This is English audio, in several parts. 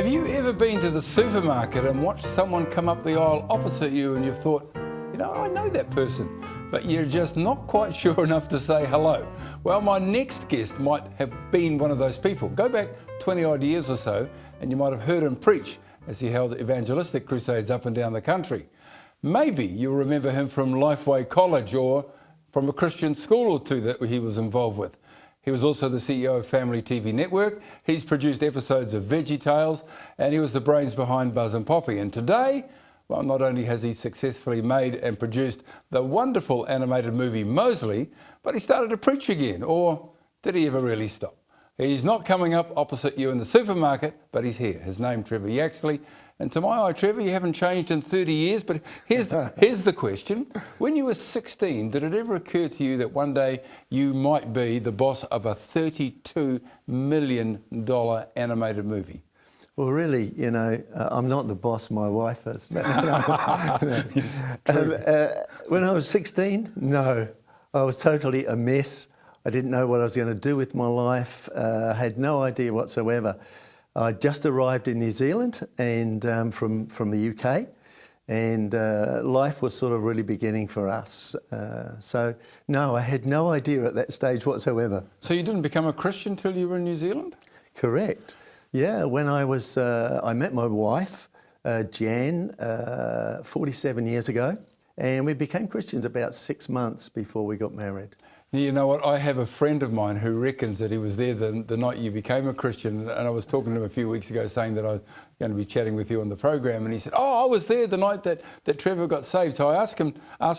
Have you ever been to the supermarket and watched someone come up the aisle opposite you and you've thought, I know that person, but you're just not quite sure enough to say hello? Well, my next guest might have been one of those people. Go back 20 odd years or so and you might have heard him preach as he held evangelistic crusades up and down the country. Maybe you'll remember him from Lifeway College or from a Christian school or two that he was involved with. He was also the CEO of Family TV Network. He's produced episodes of Veggie Tales, and he was the brains behind Buzz and Poppy. And today, well, not only has he successfully made and produced the wonderful animated movie Mosley, but he started to preach again. Or did he ever really stop? He's not coming up opposite you in the supermarket, but he's here. His name, Trevor Yaxley. And to my eye, Trevor, you haven't changed in 30 years, but here's the question. When you were 16, did it ever occur to you that one day you might be the boss of a $32 million animated movie? Well, really, I'm not the boss, my wife is. When I was 16, no, I was totally a mess. I didn't know what I was going to do with my life. I had no idea whatsoever. I just arrived in New Zealand and from the UK, and life was sort of really beginning for us. So, no, I had no idea at that stage whatsoever. So you didn't become a Christian till you were in New Zealand? Correct. Yeah, when I was, I met my wife, Jan, 47 years ago, and we became Christians about 6 months before we got married. You know what, I have a friend of mine who reckons that he was there the night you became a Christian, and I was talking to him a few weeks ago saying that I was going to be chatting with you on the program, and he said, I was there the night that Trevor got saved. So I asked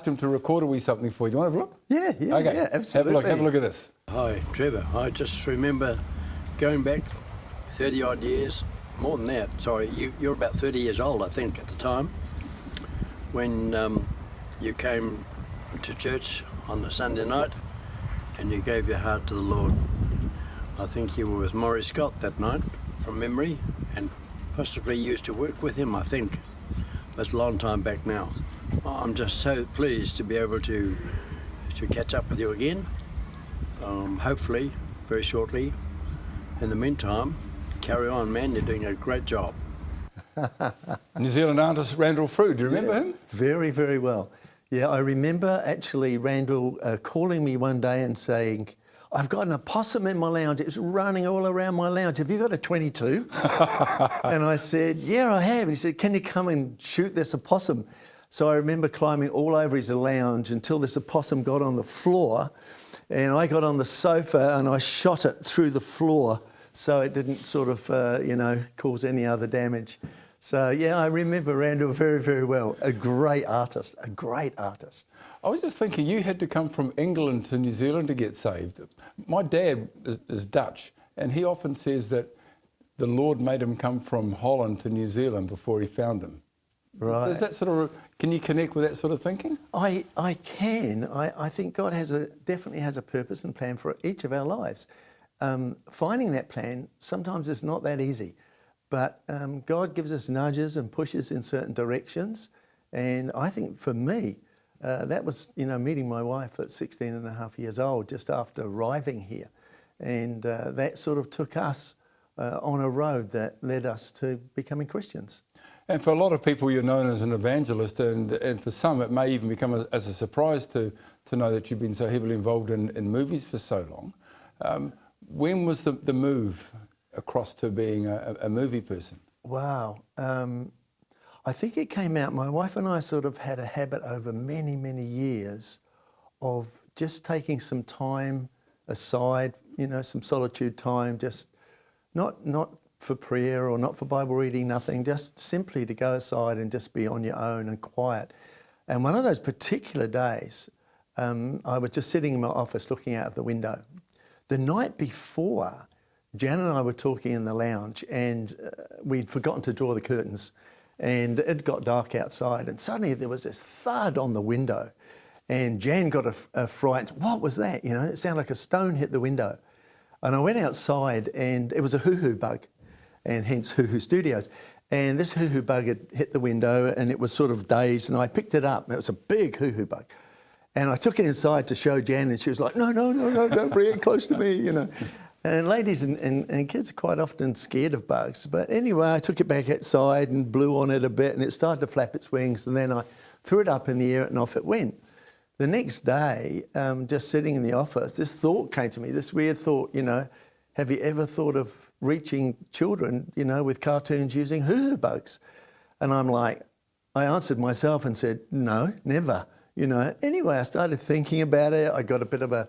him to record a wee something for you. Do you want to have a look? Yeah, okay. Yeah, absolutely. Have a look at this. Hi, Trevor. I just remember going back 30 odd years, more than that, sorry, you're about 30 years old, I think, at the time, when you came to church on the Sunday night and you gave your heart to the Lord. I think you were with Maury Scott that night, from memory, and possibly used to work with him, I think. That's a long time back now. I'm just so pleased to be able to catch up with you again, hopefully, very shortly. In the meantime, carry on, man, you're doing a great job. New Zealand artist Randall Frew, do you remember him? Very, very well. Yeah, I remember actually Randall calling me one day and saying, I've got an opossum in my lounge. It's running all around my lounge. Have you got a 22? And I said, yeah, I have. And he said, can you come and shoot this opossum? So I remember climbing all over his lounge until this opossum got on the floor. And I got on the sofa and I shot it through the floor so it didn't sort of, cause any other damage. So, yeah, I remember Randall very, very well. A great artist, a great artist. I was just thinking, you had to come from England to New Zealand to get saved. My dad is Dutch, and he often says that the Lord made him come from Holland to New Zealand before he found him. Right. Does that can you connect with that sort of thinking? I can. I think God definitely has a purpose and plan for each of our lives. Finding that plan sometimes is not that easy. But God gives us nudges and pushes in certain directions. And I think for me, that was, meeting my wife at 16 and a half years old, just after arriving here. And that sort of took us on a road that led us to becoming Christians. And for a lot of people, you're known as an evangelist, and for some, it may even become as a surprise to know that you've been so heavily involved in movies for so long. When was the move across to being a movie person? Wow. I think it came out, my wife and I sort of had a habit over many, many years of just taking some time aside, some solitude time, just not for prayer or not for Bible reading, nothing, just simply to go aside and just be on your own and quiet. And one of those particular days, I was just sitting in my office looking out of the window. The night before, Jan and I were talking in the lounge and we'd forgotten to draw the curtains and it got dark outside and suddenly there was this thud on the window and Jan got a fright. What was that? It sounded like a stone hit the window. And I went outside and it was a hoo-hoo bug, and hence Hoo-Hoo Studios. And this hoo-hoo bug had hit the window and it was sort of dazed and I picked it up and it was a big hoo-hoo bug. And I took it inside to show Jan and she was like, no, don't bring it close to me, And ladies and kids are quite often scared of bugs. But anyway, I took it back outside and blew on it a bit, and it started to flap its wings, and then I threw it up in the air and off it went. The next day, just sitting in the office, this thought came to me, this weird thought, you know, have you ever thought of reaching children, you know, with cartoons using hoo-hoo bugs? And I'm like, I answered myself and said, no, never, you know. Anyway, I started thinking about it. I got a bit of a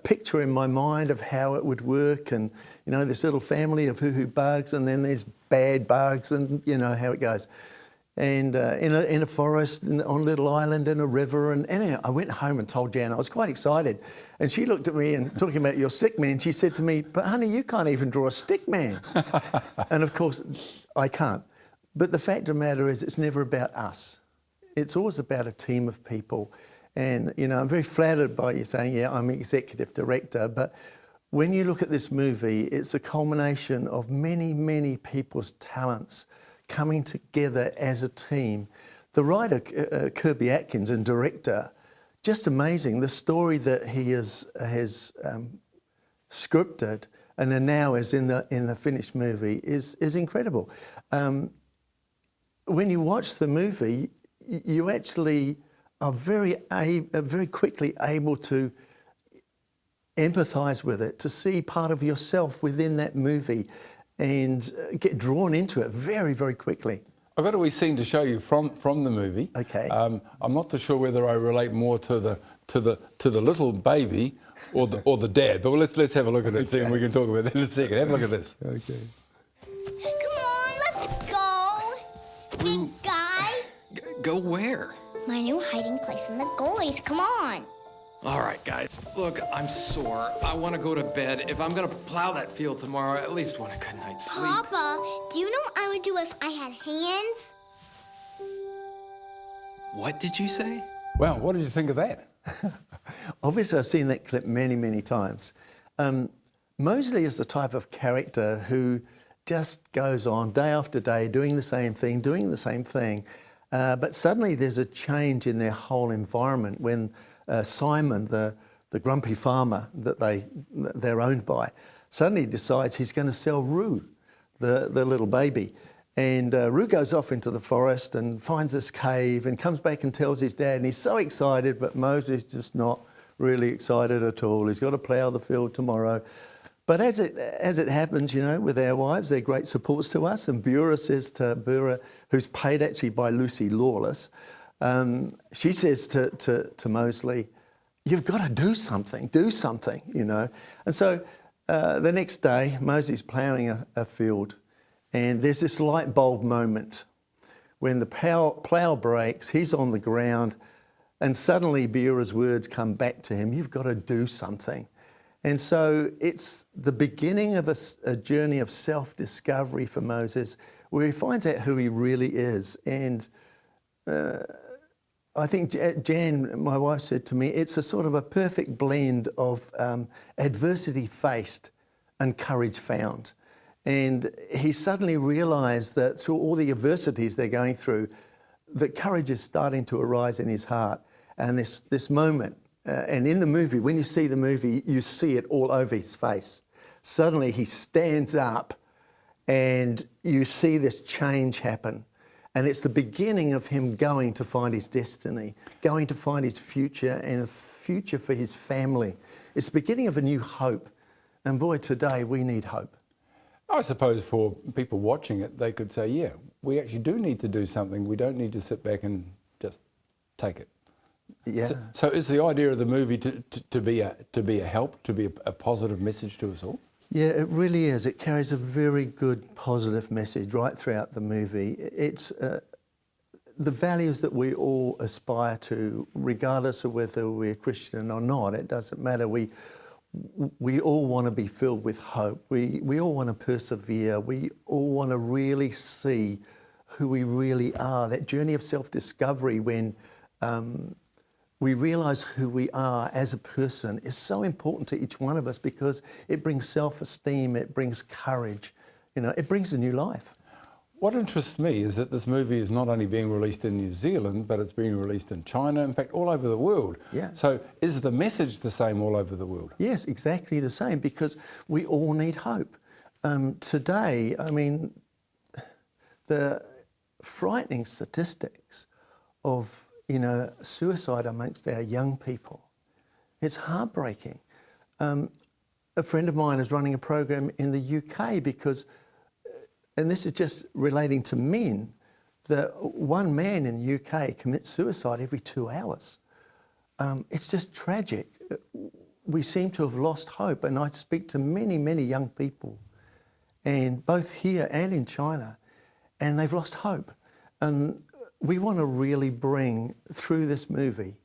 picture in my mind of how it would work, and, you know, this little family of hoo-hoo bugs, and then there's bad bugs, and, you know, how it goes. And in a forest, on a little island, in a river, and anyhow, I went home and told Jan. I was quite excited. And she looked at me and, talking about your stick man, she said to me, but honey, you can't even draw a stick man. And of course, I can't. But the fact of the matter is, it's never about us. It's always about a team of people. And, you know, I'm very flattered by you saying, yeah, I'm executive director, but when you look at this movie, it's a culmination of many, many people's talents coming together as a team. The writer, Kirby Atkins, and director, just amazing. The story that he has scripted and then now is in the finished movie is incredible. When you watch the movie, you actually are very quickly able to empathise with it, to see part of yourself within that movie and get drawn into it very, very quickly. I've got a wee scene to show you from the movie. Okay. I'm not too sure whether I relate more to the little baby or the dad, but let's have a look at it, and we can talk about that in a second. Have a look at this. Okay. Come on, let's go. Big guy. Go where? My new hiding place in the goalies. Come on. All right, guys. Look, I'm sore. I want to go to bed. If I'm going to plow that field tomorrow, I at least want a good night's sleep. Papa, do you know what I would do if I had hands? What did you say? Well, what did you think of that? Obviously, I've seen that clip many, many times. Mosley is the type of character who just goes on day after day doing the same thing, but suddenly there's a change in their whole environment when Simon, the grumpy farmer that they're owned by, suddenly decides he's going to sell Roo, the little baby. And Roo goes off into the forest and finds this cave and comes back and tells his dad, and he's so excited, but Mosley's just not really excited at all. He's got to plough the field tomorrow. But as it happens, you know, with our wives, they're great supports to us. And Bura says to Bura, who's paid actually by Lucy Lawless, she says to Mosley, you've got to do something, you know. And so the next day, Mosley's ploughing a field, and there's this light bulb moment when the plough breaks, he's on the ground, and suddenly Bura's words come back to him, you've got to do something. And so it's the beginning of a journey of self-discovery for Moses, where he finds out who he really is. And I think Jan, my wife, said to me, it's a sort of a perfect blend of adversity faced and courage found. And he suddenly realised that through all the adversities they're going through, that courage is starting to arise in his heart. And this moment, and in the movie, when you see the movie, you see it all over his face. Suddenly he stands up and you see this change happen. And it's the beginning of him going to find his destiny, going to find his future and a future for his family. It's the beginning of a new hope. And boy, today we need hope. I suppose for people watching it, they could say, yeah, we actually do need to do something. We don't need to sit back and just take it. Yeah. So is the idea of the movie to be a help, to be a positive message to us all? Yeah, it really is. It carries a very good positive message right throughout the movie. It's the values that we all aspire to, regardless of whether we're Christian or not. It doesn't matter. We all want to be filled with hope. We all want to persevere. We all want to really see who we really are. That journey of self-discovery when we realise who we are as a person is so important to each one of us because it brings self-esteem, it brings courage, you know, it brings a new life. What interests me is that this movie is not only being released in New Zealand, but it's being released in China, in fact, all over the world. Yeah. So is the message the same all over the world? Yes, exactly the same, because we all need hope. Today, I mean, the frightening statistics of, suicide amongst our young people, it's heartbreaking. A friend of mine is running a program in the UK because, and this is just relating to men, that one man in the UK commits suicide every 2 hours. It's just tragic. We seem to have lost hope, and I speak to many, many young people, and both here and in China, and they've lost hope. And we want to really bring, through this movie,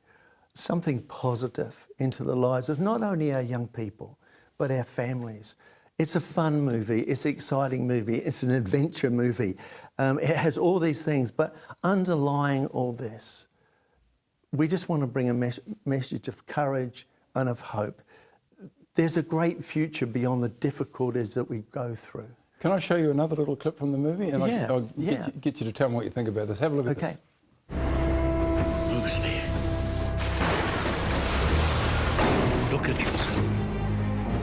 something positive into the lives of not only our young people, but our families. It's a fun movie, it's an exciting movie, it's an adventure movie. It has all these things, but underlying all this, we just want to bring a message of courage and of hope. There's a great future beyond the difficulties that we go through. Can I show you another little clip from the movie? And Yeah, I'll get you to tell me what you think about this. Have a look at this. Mosley, look at yourself.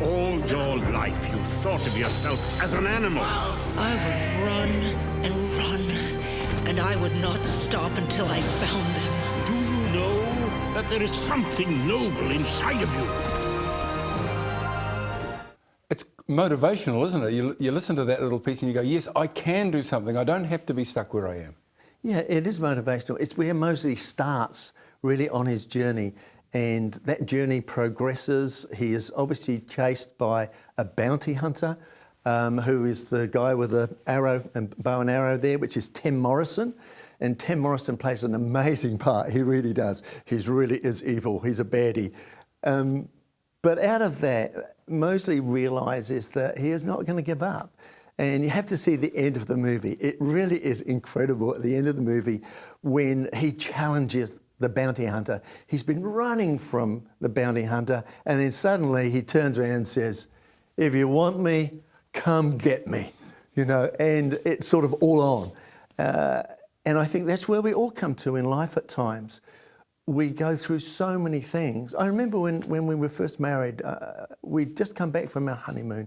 All your life you've thought of yourself as an animal. I would run and run, and I would not stop until I found them. Do you know that there is something noble inside of you? It's motivational, isn't it? You listen to that little piece and you go, yes, I can do something. I don't have to be stuck where I am. Yeah, it is motivational. It's where Mosley starts really on his journey, and that journey progresses. He is obviously chased by a bounty hunter, who is the guy with the arrow and bow and arrow there, which is Tim Morrison. And Tim Morrison plays an amazing part. He really does. He really is evil. He's a baddie. But out of that, Mosley realises that he is not going to give up. And you have to see the end of the movie. It really is incredible at the end of the movie when he challenges the bounty hunter. He's been running from the bounty hunter, and then suddenly he turns around and says, "If you want me, come get me," and it's sort of all on. And I think that's where we all come to in life at times. We go through so many things. I remember when we were first married, we'd just come back from our honeymoon,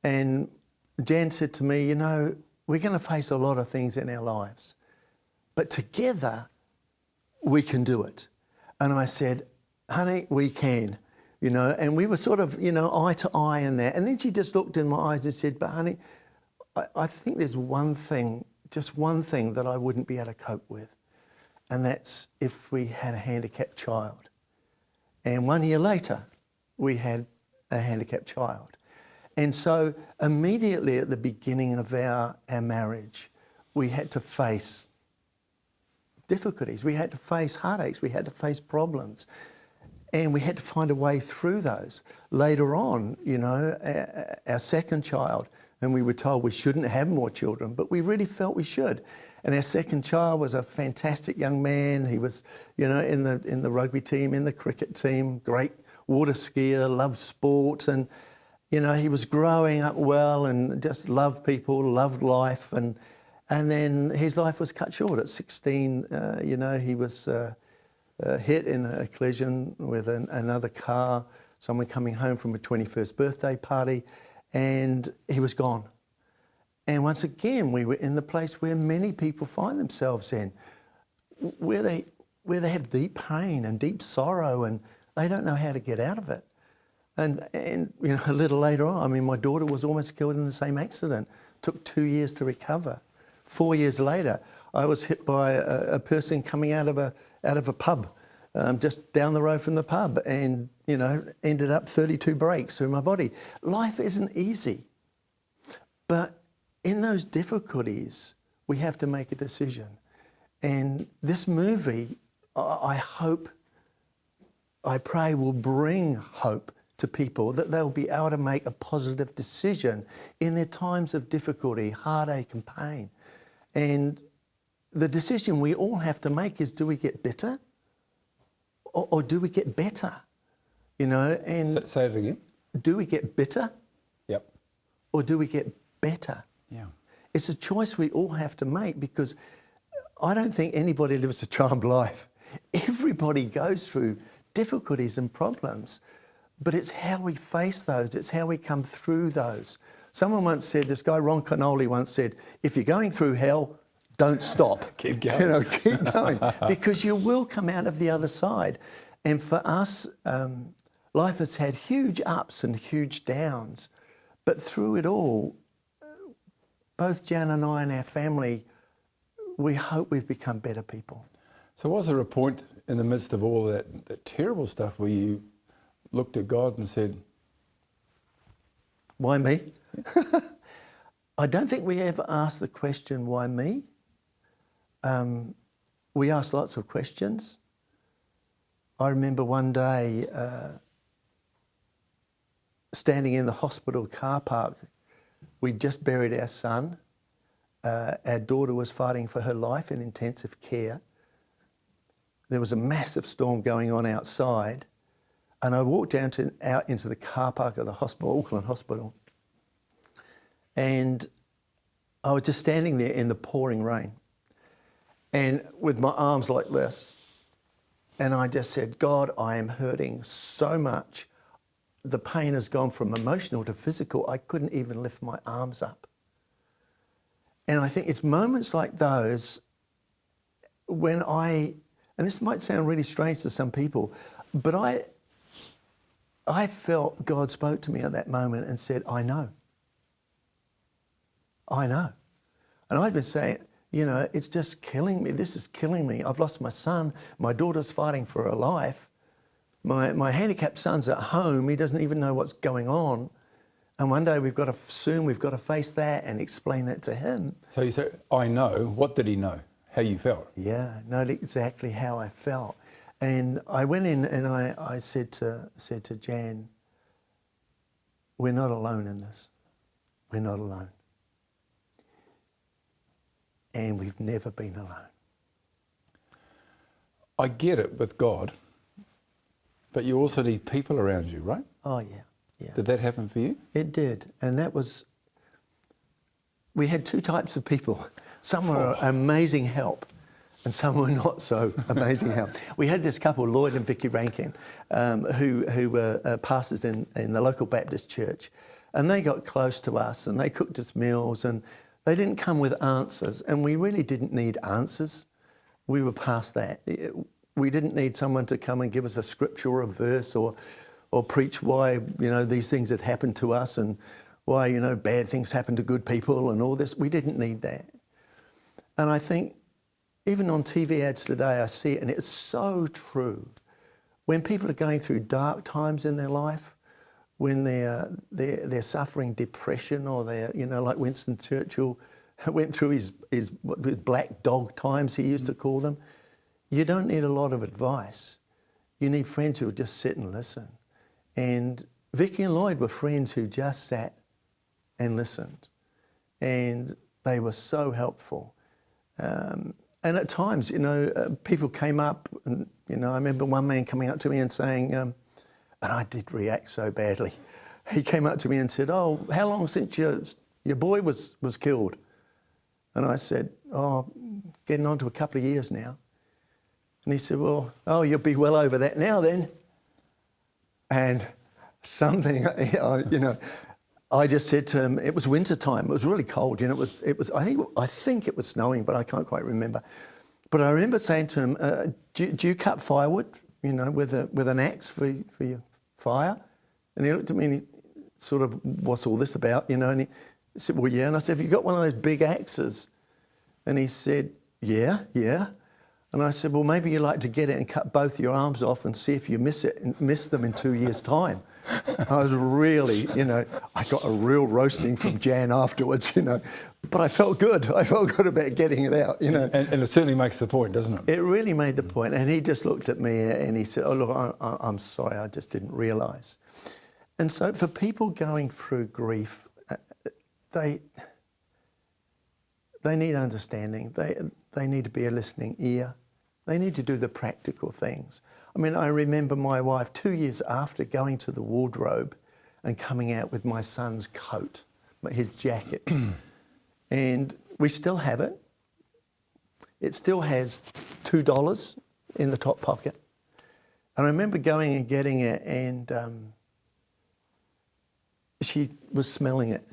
and Jan said to me, we're going to face a lot of things in our lives, but together we can do it. And I said, honey, we can, and we were sort of, eye to eye in that. And then she just looked in my eyes and said, but honey, I think there's one thing, just one thing that I wouldn't be able to cope with. And that's if we had a handicapped child. And 1 year later, we had a handicapped child. And so immediately at the beginning of our marriage, we had to face difficulties. We had to face heartaches. We had to face problems. And we had to find a way through those. Later on, our second child, and we were told we shouldn't have more children, but we really felt we should. And our second child was a fantastic young man. He was, in the rugby team, in the cricket team, great water skier, loved sport, and he was growing up well and just loved people, loved life, and then his life was cut short at 16. He was hit in a collision with another car, someone coming home from a 21st birthday party, and he was gone. And once again, we were in the place where many people find themselves in, where they have deep pain and deep sorrow, and they don't know how to get out of it. And a little later on, my daughter was almost killed in the same accident. Took 2 years to recover. 4 years later, I was hit by a person coming out of a pub, just down the road from the pub, and ended up 32 breaks through my body. Life isn't easy, but in those difficulties, we have to make a decision. And this movie, I hope, I pray, will bring hope to people, that they'll be able to make a positive decision in their times of difficulty, heartache and pain. And the decision we all have to make is, do we get bitter or do we get better? And Say it again. do we get bitter? Yep. Or do we get better? Yeah. It's a choice we all have to make, because I don't think anybody lives a charmed life. Everybody goes through difficulties and problems, but it's how we face those. It's how we come through those. Someone once said, this guy Ron Connolly once said, if you're going through hell, don't stop. Keep going. You know, keep going, because you will come out of the other side. And for us, life has had huge ups and huge downs, but through it all, both Jan and I and our family, we hope we've become better people. So was there a point in the midst of all that terrible stuff where you looked at God and said, why me? I don't think we ever asked the question, why me? We asked lots of questions. I remember one day standing in the hospital car park. We'd just buried our son. Our daughter was fighting for her life in intensive care. There was a massive storm going on outside, and I walked out into the car park of the hospital, Auckland Hospital, and I was just standing there in the pouring rain, and with my arms like this, and I just said, God, I am hurting so much. The pain has gone from emotional to physical. I couldn't even lift my arms up. And I think it's moments like those when and this might sound really strange to some people, but I felt God spoke to me at that moment and said, I know. I know. And I'd been saying, you know, it's just killing me. This is killing me. I've lost my son. My daughter's fighting for her life. My handicapped son's at home. He doesn't even know what's going on. And one day we've got to face that and explain that to him. so you said, I know. What did he know? How you felt? Yeah, know exactly how I felt. And I went in and I said to Jan, we're not alone in this. We're not alone. And we've never been alone. I get it with God, but you also need people around you, right? Oh, yeah, yeah. Did that happen for you? It did. And we had two types of people. Some were amazing help, and some were not so amazing help. We had this couple, Lloyd and Vicky Rankin, who were pastors in the local Baptist church, and they got close to us, and they cooked us meals, and they didn't come with answers, and we really didn't need answers. We were past that. We didn't need someone to come and give us a scripture or a verse or preach why, you know, these things had happened to us and why, you know, bad things happen to good people and all this. We didn't need that. And I think even on TV ads today, I see it, and it's so true. When people are going through dark times in their life, when they're suffering depression, or they're, you know, like Winston Churchill went through his black dog times, he used to call them, you don't need a lot of advice. You need friends who will just sit and listen. And Vicky and Lloyd were friends who just sat and listened. And they were so helpful. And at times, you know, people came up, and, you know, I remember one man coming up to me and saying, and I did react so badly. He came up to me and said, oh, how long since your boy was killed? And I said, oh, getting on to a couple of years now. And he said, well, oh, you'll be well over that now then. And something, you know, I just said to him, it was winter time. It was really cold. You know, it was. I think it was snowing, but I can't quite remember. But I remember saying to him, do you cut firewood, you know, with an axe for your fire? And he looked at me and he sort of, what's all this about, you know? And he said, well, yeah. And I said, have you got one of those big axes? And he said, yeah. And I said, well, maybe you'd like to get it and cut both your arms off and see if you miss them in 2 years' time. I was really, you know, I got a real roasting from Jan afterwards, you know, but I felt good. I felt good about getting it out, you know. And it certainly makes the point, doesn't it? It really made the point. And he just looked at me and he said, oh, look, I'm sorry, I just didn't realise. And so for people going through grief, they need understanding. They need to be a listening ear. They need to do the practical things. I mean, I remember my wife 2 years after going to the wardrobe and coming out with my son's coat, his jacket. And we still have it. It still has $2 in the top pocket. And I remember going and getting it, and she was smelling it.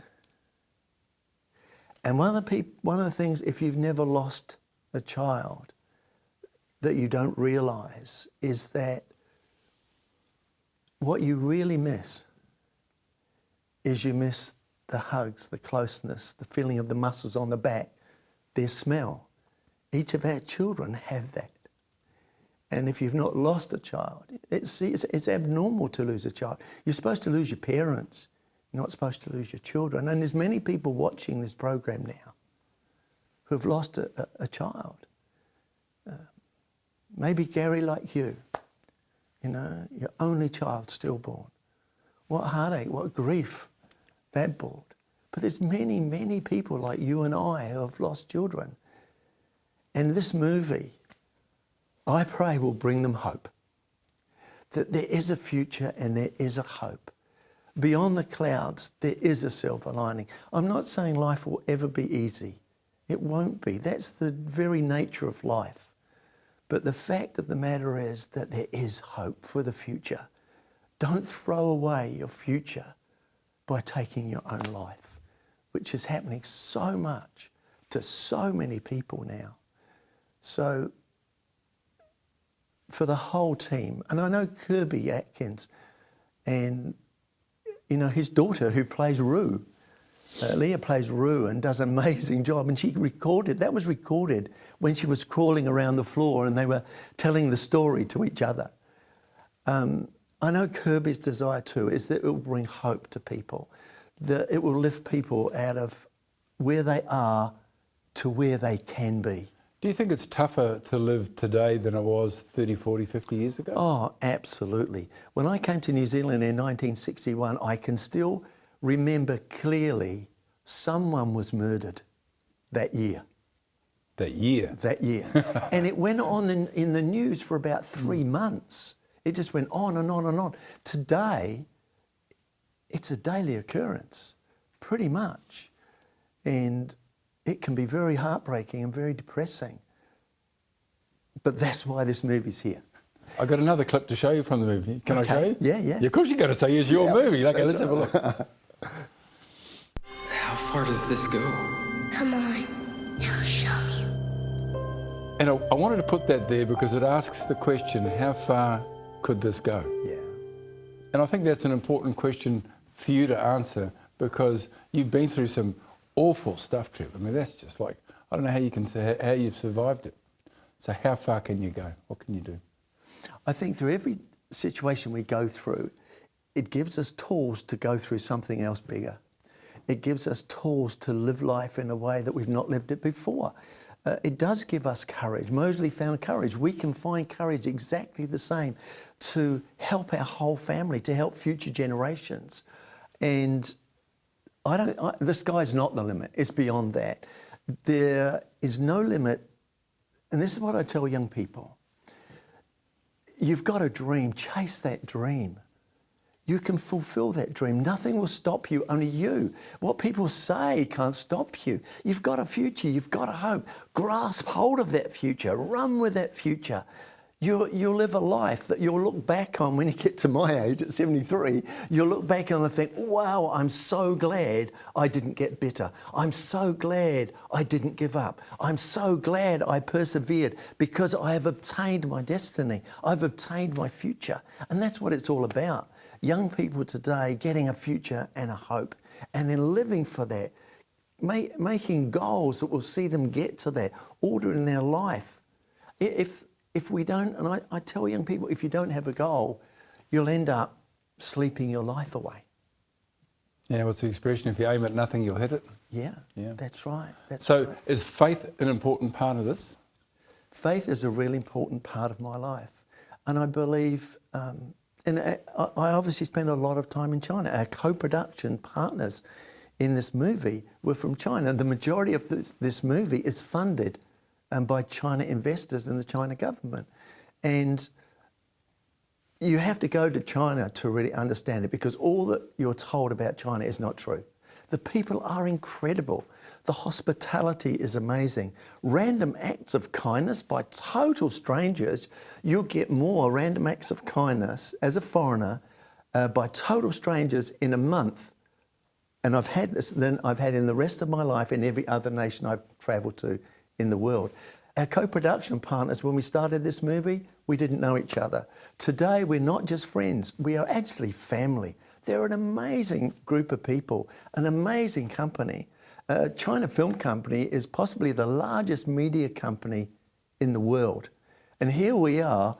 And one of the things, if you've never lost a child, that you don't realise is that what you really miss is you miss the hugs, the closeness, the feeling of the muscles on the back, their smell. Each of our children have that. And if you've not lost a child, it's abnormal to lose a child. You're supposed to lose your parents. You're not supposed to lose your children. And there's many people watching this program now who have lost a child. Maybe Gary, like you, your only child stillborn. What heartache, what grief that brought. But there's many, many people like you and I who have lost children. And this movie, I pray, will bring them hope. That there is a future and there is a hope. Beyond the clouds, there is a silver lining. I'm not saying life will ever be easy. It won't be. That's the very nature of life. But the fact of the matter is that there is hope for the future. Don't throw away your future by taking your own life, which is happening so much to so many people now. So for the whole team, and I know Kirby Atkins and his daughter who plays Rue, Leah plays Rue and does an amazing job, and that was recorded when she was crawling around the floor and they were telling the story to each other. I know Kirby's desire too is that it will bring hope to people, that it will lift people out of where they are to where they can be. Do you think it's tougher to live today than it was 30, 40, 50 years ago? Oh, absolutely. When I came to New Zealand in 1961, I can still remember clearly someone was murdered that year. That year? That year. And it went on in the news for about 3 months. It just went on and on and on. Today, it's a daily occurrence, pretty much. And it can be very heartbreaking and very depressing. But that's why this movie's here. I've got another clip to show you from the movie. Can I show you? Yeah. Of course you've got to say it's your movie. Okay, let's have a look. How far does this go? Come on, I'll show you. And I wanted to put that there because it asks the question, how far could this go? Yeah. And I think that's an important question for you to answer because you've been through some awful stuff, Trevor. I mean, that's just like, I don't know how you can say how you've survived it. So how far can you go? What can you do? I think through every situation we go through, it gives us tools to go through something else bigger. It gives us tools to live life in a way that we've not lived it before. It does give us courage. Mosley found courage. We can find courage exactly the same to help our whole family, to help future generations. And the sky's not the limit. It's beyond that. There is no limit. And this is what I tell young people. You've got a dream. Chase that dream. You can fulfill that dream. Nothing will stop you, only you. What people say can't stop you. You've got a future. You've got a hope. Grasp hold of that future. Run with that future. You'll live a life that you'll look back on when you get to my age at 73. You'll look back on and think, wow, I'm so glad I didn't get bitter. I'm so glad I didn't give up. I'm so glad I persevered because I have obtained my destiny. I've obtained my future. And that's what it's all about. Young people today getting a future and a hope and then living for that, making goals that will see them get to that, order in their life. If we don't, and I tell young people, if you don't have a goal, you'll end up sleeping your life away. Yeah, what's the expression? If you aim at nothing, you'll hit it. Yeah. That's right. So is faith an important part of this? Faith is a really important part of my life. And I believe, and I obviously spend a lot of time in China. Our co-production partners in this movie were from China. The majority of this movie is funded by China investors and the China government. And you have to go to China to really understand it because all that you're told about China is not true. The people are incredible. The hospitality is amazing. Random acts of kindness by total strangers. You'll get more random acts of kindness as a foreigner by total strangers in a month. And I've had this than I've had in the rest of my life in every other nation I've travelled to in the world. Our co-production partners, when we started this movie, we didn't know each other. Today, we're not just friends, we are actually family. They're an amazing group of people, an amazing company. China Film Company is possibly the largest media company in the world. And here we are,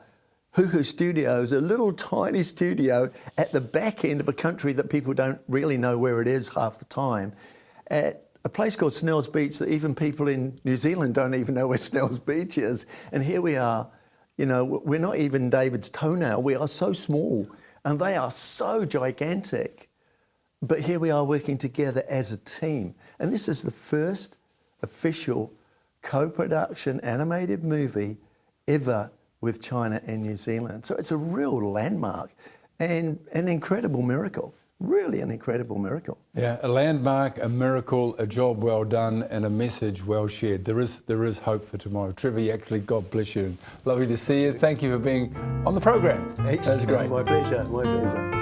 Hoogvliet Studios, a little tiny studio at the back end of a country that people don't really know where it is half the time, at a place called Snell's Beach that even people in New Zealand don't even know where Snell's Beach is. And here we are, you know, we're not even David's toenail, we are so small and they are so gigantic. But here we are working together as a team. And this is the first official co-production animated movie ever with China and New Zealand. So it's a real landmark and an incredible miracle, really an incredible miracle. Yeah, a landmark, a miracle, a job well done and a message well shared. There is hope for tomorrow. Trevor Yaxley, God bless you. Lovely to see you. Thank you for being on the program. Excellent. That's great. My pleasure, my pleasure.